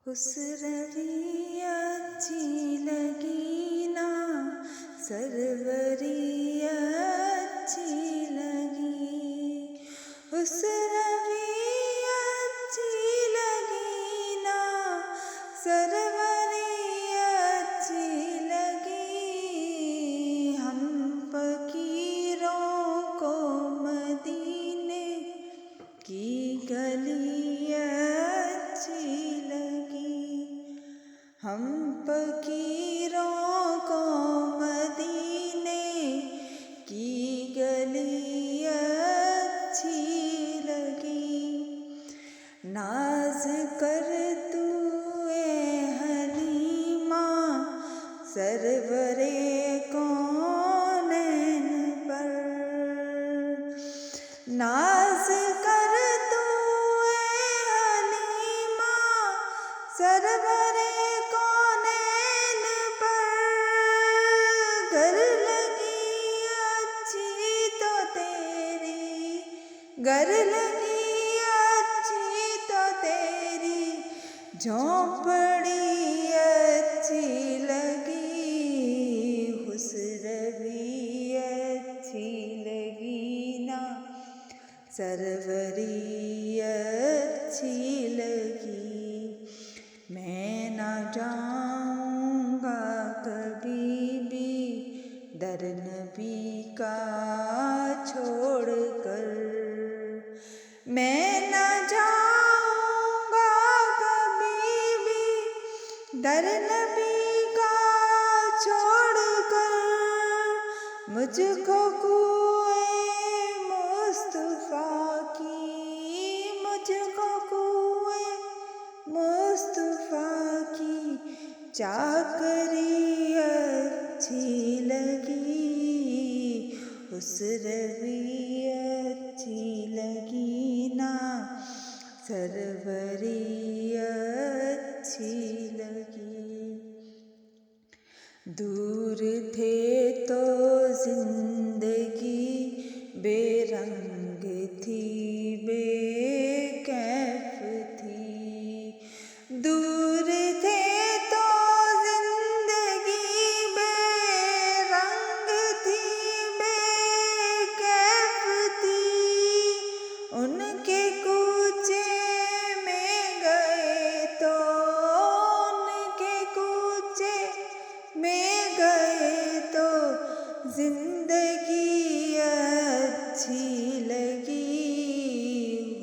उस रवि अच्छी लगी ना, सरवरी अच्छी लगी। उस रवि अच्छी लगी ना, सरवरी अच्छी लगी। हम फकीरों को मदीने की गली अच्छी लगी। हम फकीरों को मदीने की गली अच्छी लगी। नाज कर तू ए हलीमा, सरवरे कौनैन पर। नाज कर तू ए हलीमा, सरवरे कौनैन पर। गर लगी अच्छी तो तेरी, गर लगी अच्छी तो तेरी, झोंपड़ी अच्छी लगी। हुस्रवी अच्छी लगी ना, सरवरी अच्छी लगी। मैं ना जाऊँगा कभी भी दर नबी का छोड़ कर। मैं ना जाऊँगा कभी भी दर नबी का छोड़ कर। मुझको कुए मुस्तफा की, मुझको कुए मुस्तफा की चाकरी अच्छी लगी। उस रवि अच्छी लगी ना, सरवरी अच्छी लगी। दूर थे तो जिंदगी बेरंग थी, बेकैफ थी। दूर थे तो जिंदगी बेरंग थी, बेकैफ थी। उनके कूचे में गए तो, उनके कूचे में गए तो जिंदगी अच्छी लगी।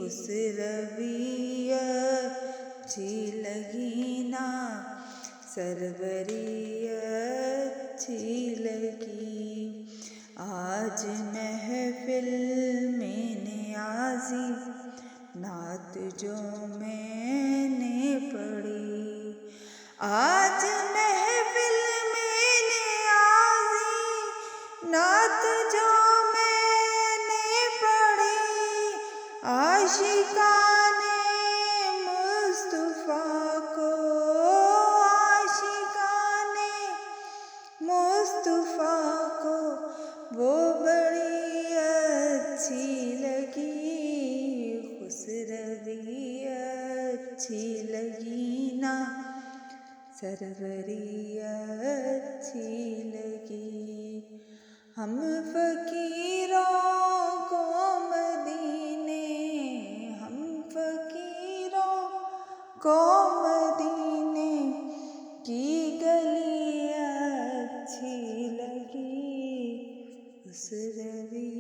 उस रवि अच्छी लगी ना, सरवरी अच्छी लगी। आज महफिल में नियाज़ी नात जो मैंने पढ़ी। आज महफिल में नियाज़ी नात जो मैंने पढ़ी। आशिकाने मुस्तफा को, आशिकाने मुस्तफा को वो बड़ी अच्छी लगी। खुसरवी अच्छी लगी ना, सरवरी अच्छी लगी। हम फकीरों को मदीने, हम फकीरों को मदीने की गली अच्छी लगी। उस रवि